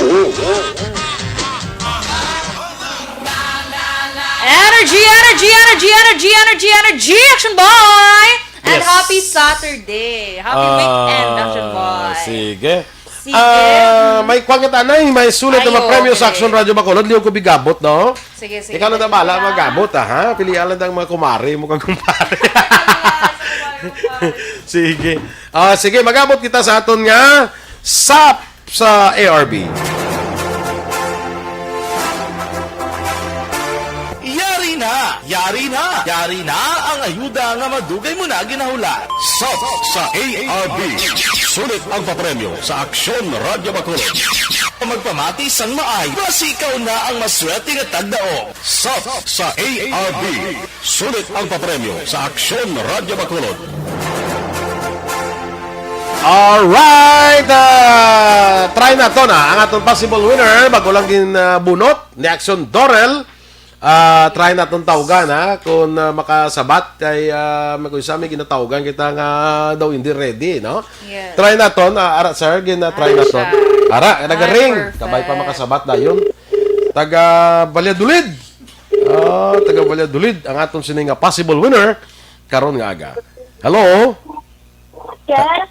Energy, Action Boy! And Yes. happy Saturday! Happy weekend, Action Boy! Sige. Sige. May kwangit anay, may sulit na Ayo, mapremyo sa okay. Aksyon Radyo Bacolod. Liyo ko bigabot, no? Sige. Ikaw na bala magabot, ha? Pilihan lang ng mga kumari mo kang kumpare. Sige. Sige, magabot kita sa aton nga SAP sa ARB. Yari na ang ayuda nga madugay mo na ginahula. SAP sa ARB. Sulit ang papremyo sa Aksyon Radyo Bacolod. Magpamati sang maay, basi ikaw na ang maswerte nga tagdaong. SAP sa ARB. Sulit ang papremyo sa Aksyon Radyo Bacolod. Alright! Try na to na ang atong possible winner. Bago lang bunot ni Aksyon Dorel. Try na itong tawgan, ha? Kung makasabat, ay mag-usami, ginatawgan kita nga daw hindi ready, no? Yes. Try na ito. Ara, sir, try na ito. Ara, nag-ring. Perfect. Kabay pa makasabat na yun. Taga Balyadulid. Taga Balyadulid. Ang atong sining nga possible winner. Karon nga aga. Hello? Yes.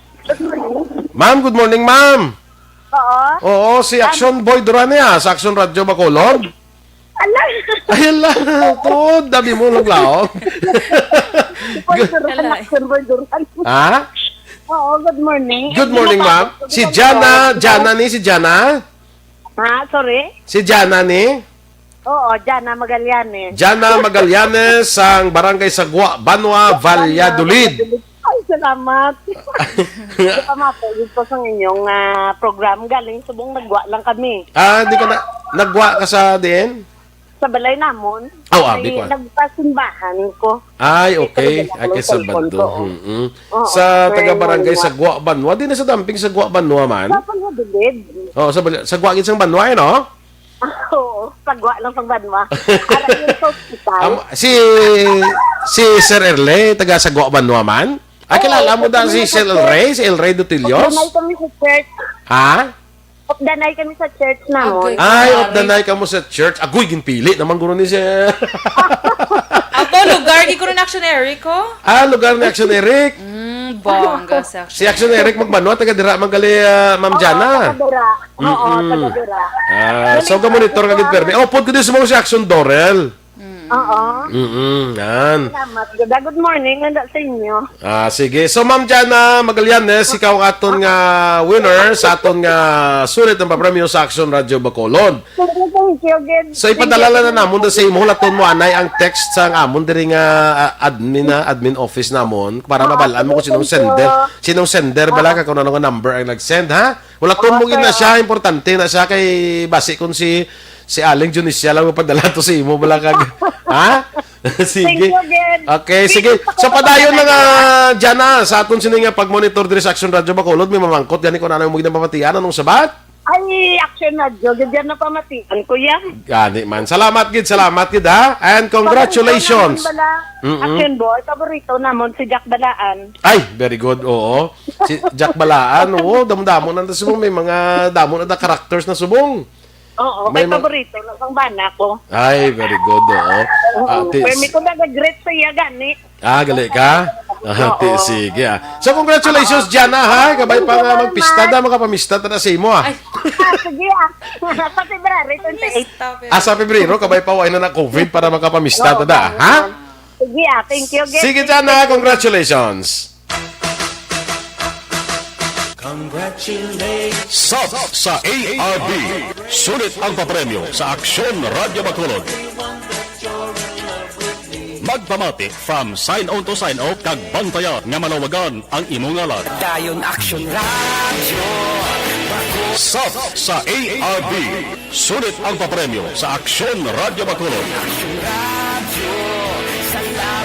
Ma'am, good morning, ma'am. Oo. Oo, si Aksyon Boy Duran niya. Sa Aksyon Radyo Bacolod. Ala. Ayun lang. Ito, dami mo naglaog. Duran. Ha? Oo, good morning. Good morning, ma'am. Si Jana ni? Si Jana? Ha, sorry? Si Jana ni? Oo, Jana Magallanes. Jana Magallanes ang Barangay Sagwa, Banwa, Valladolid. Ay, salamat. Salamat po sa inyong program. Galing subong nagwa lang kami. Di ka nagwa ka sa din? Sa balay namon. Abi ko. Nagpasimbahan ko. Ay, okay. Ay, sa Bando. Sa taga-barangay Sagwa, Banwa. Di na sa damping Sagwa, Banwa man? Sa Pangabilid. Sagwa gitsang Banwa, no? Oo, sagwa lang sa banwa. Ara yun sa hospital. Si Sir Erle, taga Sagwa, Banwa man? Kilala mo da si Sir Elray? Si Elray Dutilios? Danay kami sa church. Ha? Danay kami sa church na mo. Okay. Ay, of the night ka mo sa church. Agoy, ginpili naman guro ni siya. Apo, lugar, di ko rin Aksyon Eric ko. Lugar ni Aksyon Eric. Bongga sa Si Aksyon. Aksyon Eric magbanwa, taga dira magali Ma'am Jana. Tagadura. Oo, tagadura. So ga-monitor ka gid permi. Oh, pod ko din mo si Aksyon Dorel. Oo. Yan. Salamat. Good morning. Handa sa inyo. Sige. So Ma'am Jana Magallanes, ikaw ang aton nga winner sa aton nga sulit ng papremyo sa Aksyon Radio Bacolod. Thank you, good. So ipadala na namon sa imo laton mo anay ang text sa amon diri nga admin office namon para mabalaan mo kung sinong sender bala ka kung ano nga number ang nag-send ha. Wala ton mo gid na siya, importante na siya kay basi kung si Aling Junicia lang magpadala to sa imo bala kag ha. Sige. Thank you, good. Okay, sige. Sa padayon na nga Jana sa aton sini nga pag-monitor diri sa Aksyon Radio Bacolod may mamangkot gani kung ano mo gid papatian anong sabat? Ay, Aksyon na. Diyan na pamatian ko yan. Gani man. Salamat gid ha. And congratulations. Aksyon boy, paborito namon si Jack Balaan. Ay, very good. Oo. Si Jack Balaan, oo, damo-damo na subong may mga damo na characters na subong. Oo, May may paborito na pang bana ko. Ay, very good. Oo. Permi ko na nag-great sa iya gani. Gali ka? Sige. So, congratulations, Jana, ha? Kabay pa nga magpista da, makapamista na sa imo, ha? Sige sa February 28. Sa Pebrero, kabay pa na COVID para makapamista da, ha? Sige thank you, good. Sige, Jana, congratulations. Sub sa ARB. Sulit ang papremyo sa Aksyon Radio Bacolod. Magpamati from sign on to sign off kag bantayan nga malawagan ang imong ngalan. Dayon Aksyon Radio. Sub sa ARB. Sulit ang papremyo sa Aksyon Radio Bacolod.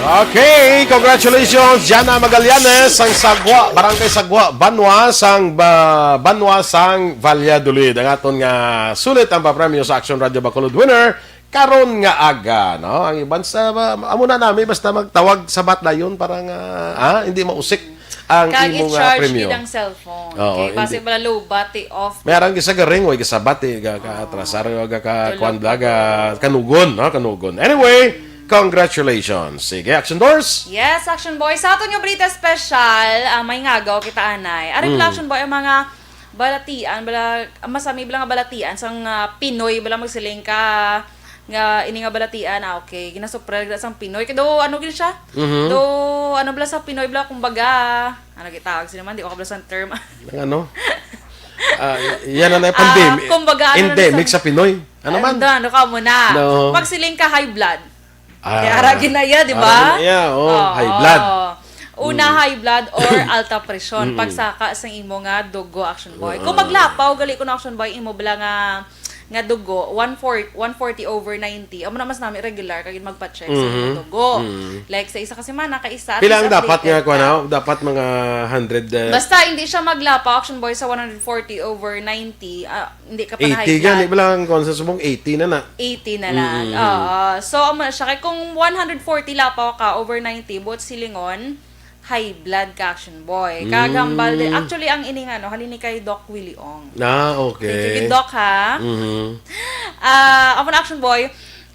Okay, congratulations, Jana Magallanes, sang Sagwa, Barangay Sagwa, Banwa, sang Valladolid. Ang aton nga sulit ang papremyo sa Aksyon Radio Bacolod winner, karon nga aga, no? Ang iban sa amo na nami basta magtawag sa batlayon para nga hindi mausik ang imong premyo. Kag i-charge ng cellphone. Oo, Okay, base pala low battery off. Meron gisa garing way gisa bati ga ka atrasar ga kwan daga kanugon, no? Kanugon. Anyway, congratulations. Sige, Action Doors. Yes, Action Boy. Sa aton nga Balita Special, may ngagaw kita anay. Aring Action Boy ang mga balatian, masami bala nga balatian sang Pinoy bala magsiling ka nga ini nga balatian okay ginasupra sang Pinoy kado ano gid siya do ano bala sa Pinoy bala kumbaga ano gitawag sila man di ko kabla sa term Ano? Yan na pandemic. Kumbaga Endemic sa Pinoy. Ano man? Ano ka muna? No. Pagsiling ka high blood. Kaya aragin na iya, di ba? High blood. Una, high blood or alta presyon. Pagsaka sa imo nga dugo, Action Boy. Kung maglapaw, gali ko na Action Boy, imo bala nga dugo, 140/90. Amo na mas namin regular, kagin magpa-check sa imo dugo. Like sa isa kasi mana, kaisa. Pila ang dapat nga ko dapat mga 100. Basta hindi siya maglapaw, Action Boy, sa 140/90. Hindi ka pa na high 80 blood. gani bilang konsensus mong 80 na na. 80 na lang. So, amo na siya. Kaya kung 140 lapaw ka over 90, buot silingon, high blood ka, Action Boy. Kagambal din. Actually, ang ining halini kay Doc Willie Ong. Okay. Thank you, Doc, ha? Ako na, Action Boy,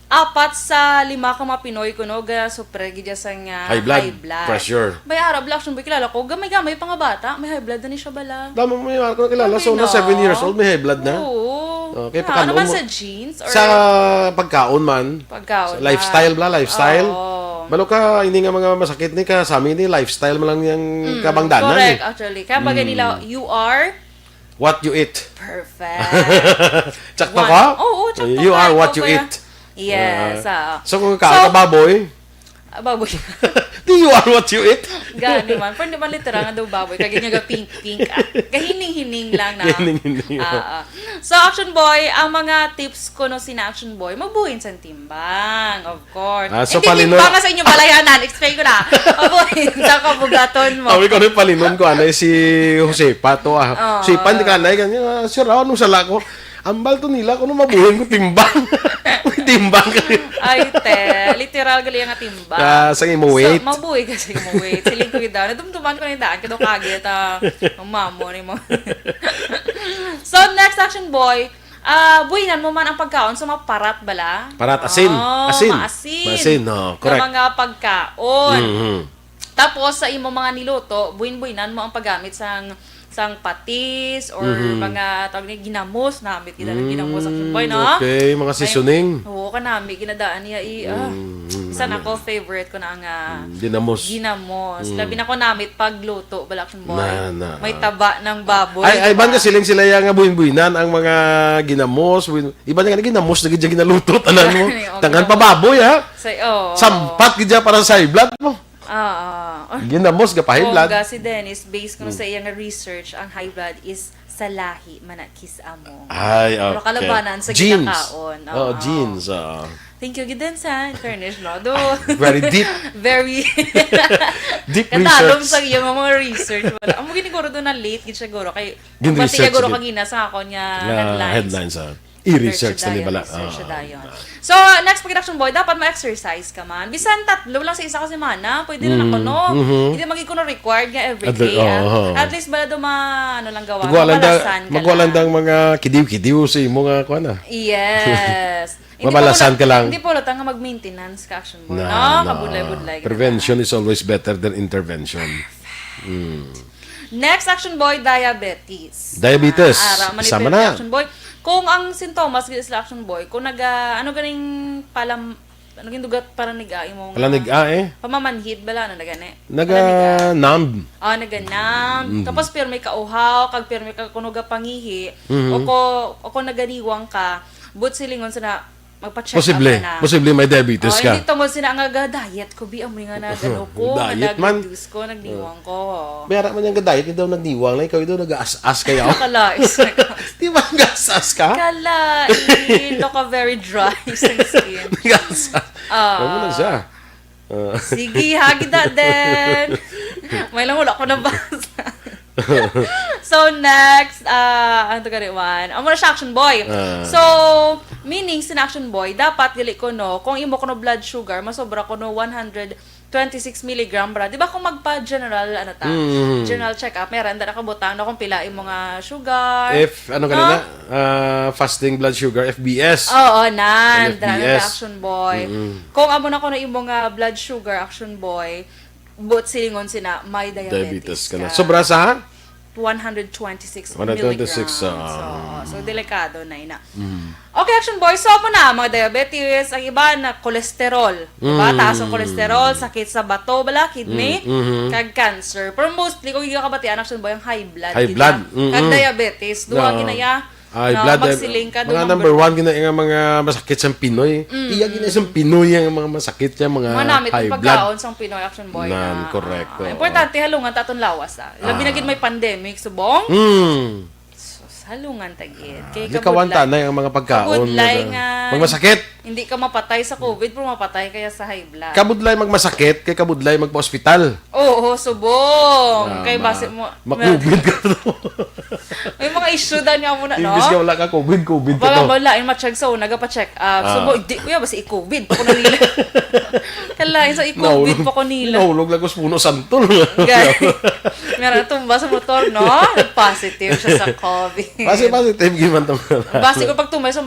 4 sa 5 ka mga Pinoy ko, no? Supre, gidya sa nga high blood pressure. Bay, Arab, Action Boy, kilala ko. Gamay-gamay pa nga bata. May high blood na ni siya bala. Damo mo yung ako kilala. So, na 7 years old, may high blood na. Oo. Okay, Ano man sa jeans? Or sa pagkaon man. Pagkaon. Lifestyle bla, lifestyle. Oo. Balo ka, hindi nga mga masakit ni ka, sa amin ni lifestyle mo lang yung kabangdanan. Correct, actually. Kaya bagay nila, you are what you eat. perfect. Tsak na ka? Oo, tsak na You ka. are what you Kaya- eat. Yes. So kung baboy, Baboy. di you are what you eat. Gani man. Pero di man literal nga daw baboy. Kaya ganyan ga pink-pink. Kahining-hining lang na. Hining-hining. So, Action Boy, ang mga tips ko no sina Action Boy, magbuhin sa timbang. Of course. So Hindi palino- timbang nga sa inyong balayanan. Explain ko na. Magbuhin sa kabugaton mo. Awi ko na yung palinon ko, anay si Josepa to Josepa, hindi ka anay, ganyan, sir, nung sala ko, ambal to nila, kung mabuhin ko timbang. May timbang ka. Ay, literal gali nga timbang. Sa imo weight. So, mabuhay ka sa imo weight. Siling ko yung daan. Nadumduman ko na yung daan. Kado kagit, ang mamo ni mo. So, next Action Boy, buhinan mo man ang pagkaon sa mga parat bala. Parat, asin. Asin. Maasin. Maasin, correct. Na mga pagkaon. Mhm. Tapos sa imo mga niluto, buhin-buhinan mo ang paggamit sang patis or mga tawag ni ginamos namit kita ng ginamos sa boy no. Okay, mga seasoning. Oo, kanami ginadaan niya isa na ko favorite ko na ang Ginamos. Labi na ko namit pagluto balak boy. Na. May taba ng baboy. Ay banda siling sila yang nga buhin-buhinan ang mga ginamos. Iba nga ginamos na gidya ginaluto tanan mo. Tangan pa baboy ha. Sampat gidya para sa high blood mo. Ginamos ka pa high blood. Bongga si Dennis, based ko sa iyang research, ang high blood is sa lahi manakis amo. Ay, okay. Pero kalabanan sa genes. ginakaon. Genes. Thank you, Gidan, sa fairness, no? Do, Very deep. very Deep katalong research. sa iyong mga research. Ang mga giniguro doon na late, gid siguro. Kay, Gin pati research siguro din. kagina sa ako niya Headlines. I-research na ni bala. Research dayon. So, next pag-action boy, dapat ma-exercise ka man. Bisan tatlo lang sa isa ka semana, pwede na ako, no? Hindi magiging required nga everyday. At least bala do ano lang gawa. Magwalandang mga kidiw-kidiw sa imo nga kuan na. Yes. Mabalasan ka lang. Hindi po lang nga mag-maintenance ka action boy, no? Kabudlay-budlay. Prevention is always better than intervention. Next action boy, diabetes. Diabetes. Sama na. Action boy. Kung ang sintomas gid sa action boy, kung ano ganing dugat para niga imo pamamanhid bala nagane. Naga-numb. Naga-numb. Tapos pero may kauhaw, kag pero may kunuga pangihi, o ko naganiwang ka, but silingon sa na magpa-check up na. Posible may diabetes ka. Hindi tungod sina nga diet ko bi amoy nga nagano ko, Diet man. nag-reduce ko, nagniwang ko. Mayara man yung diet, hindi daw nagniwang lang, ikaw daw nag-aas-as kayo. Kalais. Di ba nag-aas-as ka? Kalais. Look very dry sa skin. Nag-aas-as. Huwag mo na siya. Sige, hagida din. May lang wala ko nabasa. So, next, ano to gariwan? Ang muna siya action boy. So, meaning, sin action boy, dapat gali ko no, kung imo ko no blood sugar, masobra ko no 126 milligram bra. Di ba kung magpa-general, general check-up, meron, na nakabutang na kung pila yung mga sugar. Fasting blood sugar, FBS. Oo, nan. FBS. Action boy. Kung amo na ko na yung mga blood sugar, action boy, but silingon sina, may diabetes ka na. Sobra sa? 126 126, milligrams. So, delikado na ina. Okay, action boy. So, po na, mga diabetes, ang iba na cholesterol. Diba? Taas ang cholesterol, sakit sa bato, bala, kidney, kag cancer. Pero mostly, kung hindi ka kabatian, action boy, ang high blood. High blood. Kag diabetes. Duwa ginaya. High blood. Magsiling ka. Mga number one, yung mga masakit sa Pinoy. Iya gina sa Pinoy, yung mga masakit yung mga high blood. Pagkaon sa Pinoy, action boy. Correct. Importante, halungan taton lawas. Labi na gid may pandemic, subong. Halungan tagid. Kay kawanta na yung mga pagkaon. Kabudlay nga. Magmasakit. Hindi ka mapatay sa COVID, pero mapatay kaya sa high blood. Kabudlay magmasakit, kay kabudlay magpa-ospital. Oo, subong. Kay base mo. Mag-COVID ka to. May mga issue daw niya muna, no? Imbis ka wala ka COVID ka Baga to. wala, ma-check sa una, pa-check up. Subong, di, kuya, basta i-COVID pa ko na nila. Kalain sa i-COVID pa ko nila. Nahulog lagos puno santol. Meron tumba sa motor, no? Positive siya sa COVID. Positive giman to. Basi ko pag tumay sa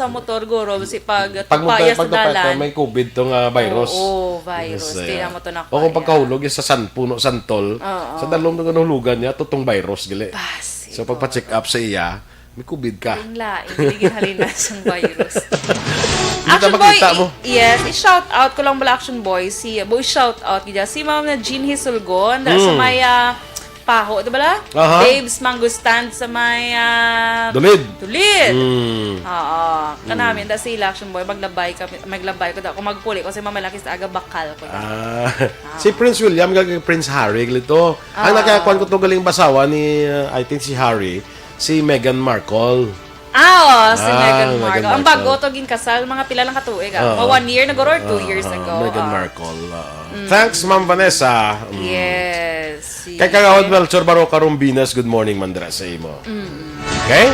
motor guro si pag tupaya sa dalan. May COVID tong virus. Oo, virus. Kaya mo to na. O kung pagkahulog sa puno santol, sa dalom ng nahulugan niya tutong virus gali. So pagpa-check up sa iya, may COVID ka. Hindi halinas ang virus. Action boy, yes, i-shout out ko lang bala action boy. Shout out gid si Ma'am na Jean Hisulgon sa may Paho, di ba la? Babes Mango Stand sa may Tulid. Oo. Kanamin da sila action boy maglabay ko da kung magpuli kasi mamalaki sa aga bakal ko. Si Prince William gag Prince Harry glito. Ang nakakuan ko to galing basawa ni I think si Harry, si Meghan Markle. Si Meghan Markle. Ang bago to gin kasal mga pila lang katuig. 1 year na or 2 years ago. Meghan Markle. Thanks, Ma'am Vanessa. Yes. Kay Kagawad Melchor Baroka Rumbinas, good morning mandra sa imo. Okay?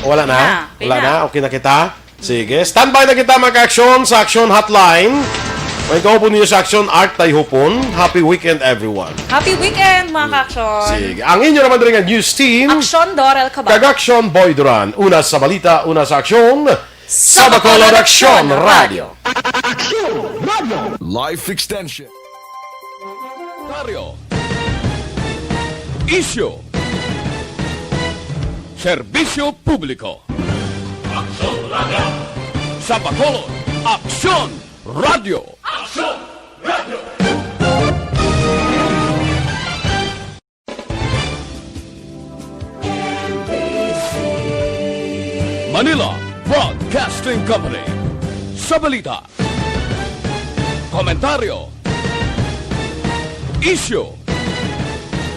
Wala na? Wala na? Okay na kita? Sige. Standby na kita mag-action sa Action Hotline. May kahupon niyo sa Aksyon, Art Tayhupon. Happy weekend, everyone. Happy weekend, mga ka-aksyon! Sige. Ang inyo naman rin ang news team. Aksyon, Dorel, Cabatu. Kag-Aksyon, Boy Duran. Una sa balita, una sa aksyon. Sa Bacolod Aksyon Radio. Life Extension. Dario. Issue. Serbisyo Publiko. Aksyon Radio. Sa Bacolod, Aksyon Radio. Aksyon Radio. Manila Broadcasting Company. Sa balita. Komentaryo. Issue.